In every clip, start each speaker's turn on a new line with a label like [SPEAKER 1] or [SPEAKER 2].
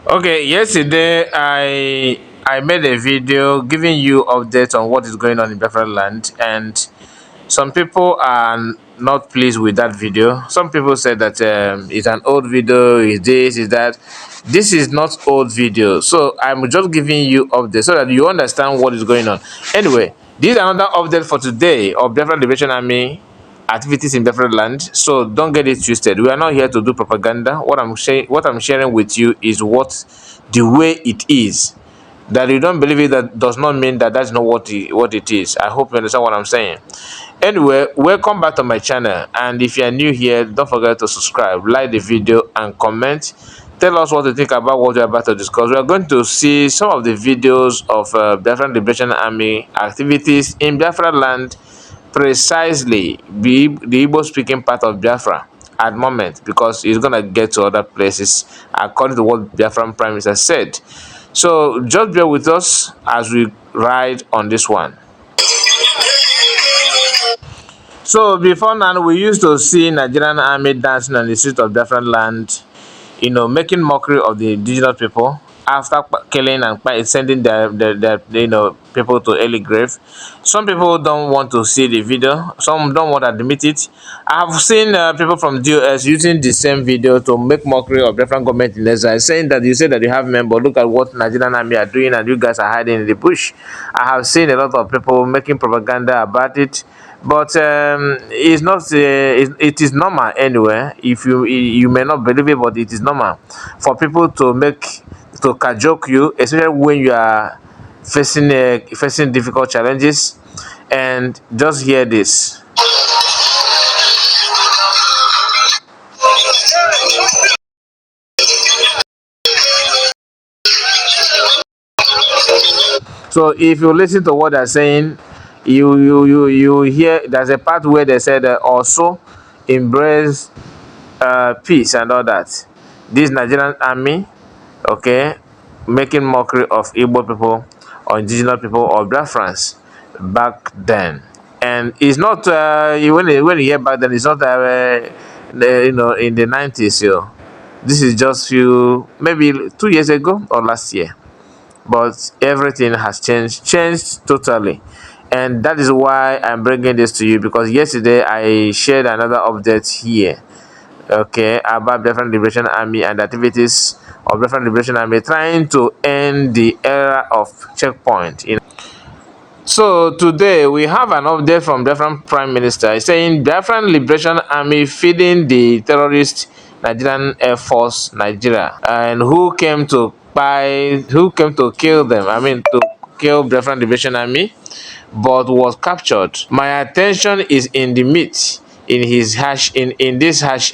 [SPEAKER 1] Okay, yesterday I made a video giving you updates on what is going on in Biafra land, and some people are not pleased with that video. Some people said that it's an old video, is this, is that. This is not old video, so I'm just giving you updates so that you understand what is going on. Anyway, this is another update for today of Biafra Liberation Army activities in Biafra land. So don't get it twisted. We are not here to do propaganda. What I'm sharing with you is what the way it is. That you don't believe it, that does not mean that that's not what it is. I hope you understand what I'm saying. Anyway, welcome back to my channel, and if you are new here, don't forget to subscribe, like the video, and comment. Tell us what you think about what we're about to discuss. We are going to see some of the videos of Biafra Liberation Army activities in Biafra land, precisely the Igbo speaking part of Biafra at the moment, because it's gonna get to other places according to what Biafran Prime Minister said. So just bear with us as we ride on this one. So before now, we used to see Nigerian army dancing on the streets of different land, making mockery of the indigenous people after killing and sending their people to early grave. Some people don't want to see the video. Some don't want to admit it. I've seen people from DOS using the same video to make mockery of different government in exile, saying that you say that you have men, but look at what Nigerian army are doing, and you guys are hiding in the bush. I have seen a lot of people making propaganda about it, but it's not it is normal anyway. If you may not believe it, but it is normal for people to cajoke you, especially when you are facing difficult challenges. And just hear this. So if you listen to what they're saying, you hear there's a part where they said also embrace peace and all that. This Nigerian army, okay, making mockery of Igbo people or indigenous people or Biafrans back then. And it's not when you hear back then, it's not in the 90s. This is just maybe 2 years ago or last year. But everything has changed totally, and that is why I'm bringing this to you, because yesterday I shared another update here, okay, about Biafran Liberation Army and activities of Biafran Liberation Army trying to end the era of checkpoint. So today we have an update from Biafran Prime Minister saying Biafran Liberation Army feeding the terrorist Nigerian Air Force Nigeria, and who came to kill them. I mean, to kill Biafran Liberation Army, but was captured. My attention is in the meat in his hash in this hash.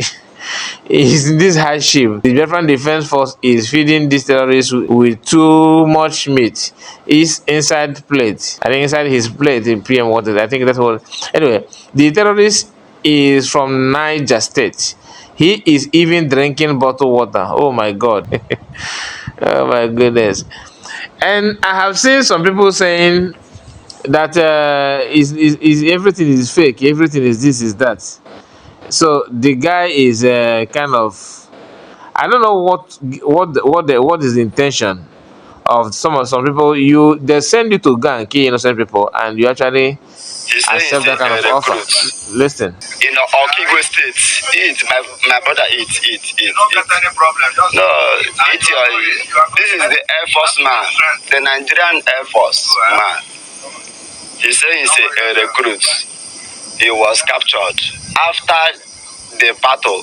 [SPEAKER 1] Is in this hardship. The Biafran Defense Force is feeding these terrorists with too much meat. Is inside plate. I think inside his plate in PM water. I think that's what. Anyway, the terrorist is from Niger State. He is even drinking bottled water. Oh my God. Oh my goodness. And I have seen some people saying that is everything is fake. Everything is this, is that. So the guy is kind of, I don't know what is the intention of some people. They send you to go and kill innocent people, and you actually accept that kind of offer. Listen.
[SPEAKER 2] In Okigwe State, eat my brother, eat. You don't get any problem. No, eat your. This is the Air Force man, the Nigerian Air Force man. He said he's a recruit. He was captured after the battle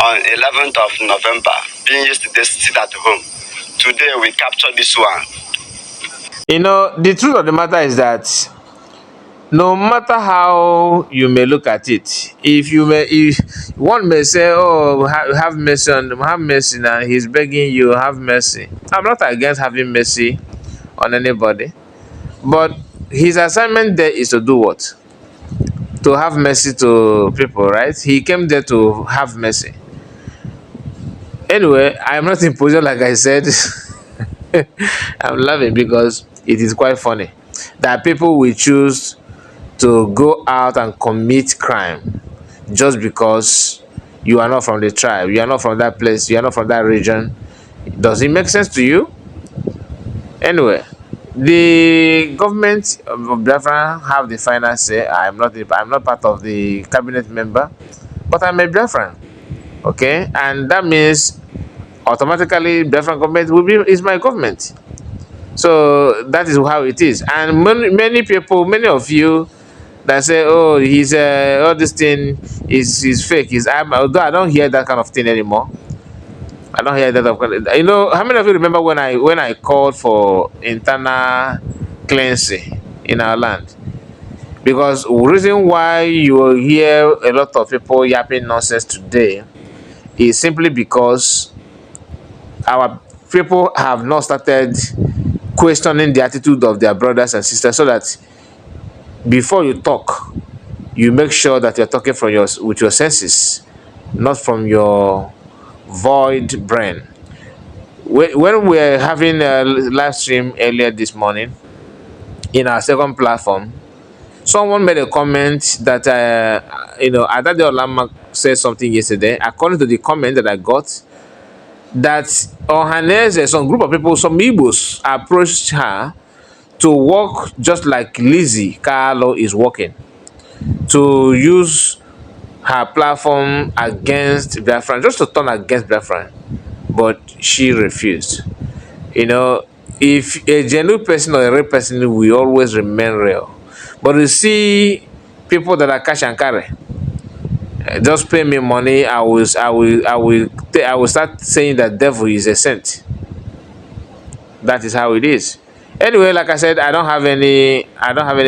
[SPEAKER 2] on 11th of November, being yesterday sit at home. Today we captured this one.
[SPEAKER 1] The truth of the matter is that no matter how you may look at it, if one may say, oh, have mercy have mercy, now he's begging you, have mercy. I'm not against having mercy on anybody, but his assignment there is to do what? To have mercy to people, right? He came there to have mercy. Anyway, I'm not in position, like I said. I'm laughing because it is quite funny that people will choose to go out and commit crime just because you are not from the tribe, you are not from that place, you are not from that region, Does it make sense to you? Anyway, the government of Biafra have the final say. I'm not part of the cabinet member, but I'm a Biafran. Okay, and that means automatically Biafran government is my government. So that is how it is. And many people, many of you that say, "Oh, he's all this thing is fake." Although I don't hear that kind of thing anymore. I don't hear that. You know, how many of you remember when I called for internal cleansing in our land? Because the reason why you will hear a lot of people yapping nonsense today is simply because our people have not started questioning the attitude of their brothers and sisters, so that before you talk, you make sure that you're talking with your senses, not from your void brain. When we were having a live stream earlier this morning in our second platform, someone made a comment that Adade Olama said something yesterday. According to the comment that I got, that Ohaneze, some group of people, some Igbos approached her to work just like Lizzie Carlo is working, to use her platform against Biafra, just to turn against Biafra, but she refused. You know, if a genuine person or a real person will always remain real. But you see people that are cash and carry, just pay me money, I will start saying that devil is a saint. That is how it is. Anyway, like I said, I don't have any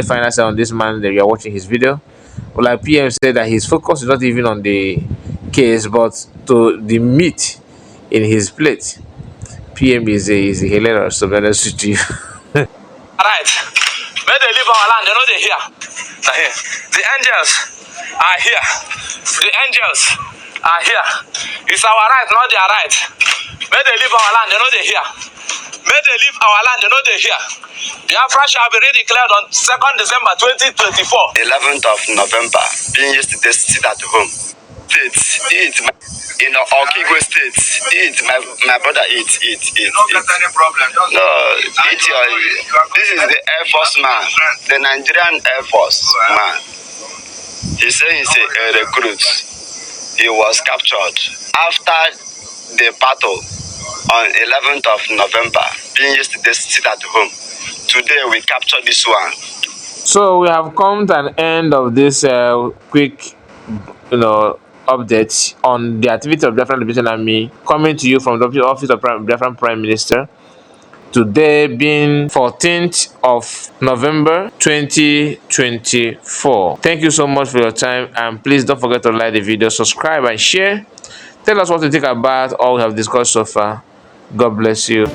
[SPEAKER 1] final say on this man that you're watching his video. Well, like PM said, that his focus is not even on the case, but to the meat in his plate. PM is hilarious, to be honest with you.
[SPEAKER 2] Right. Where they live our land, they know they're here. The angels are here. The angels are here. It's our right, not their right. Where they live our land, they know they're here. Where they live our land, they know they're here. Biafra shall be redeclared on 2nd December 2024. 11th of November, being yesterday, sit at home. In Okigwe State, my brother eat. You don't get any problem. No, eat your. This is the Air Force man, the Nigerian Air Force man. He said he's a recruit. He was captured after the battle on 11th of November. Being yesterday, sit at home. Today we captured this one.
[SPEAKER 1] So we have come to an end of this quick, update on the activity of Biafran Liberation Army, coming to you from the office of Biafran Prime Minister. Today being 14th of November 2024. Thank you so much for your time, and please don't forget to like the video, subscribe and share. Tell us what you think about all we have discussed so far. God bless you.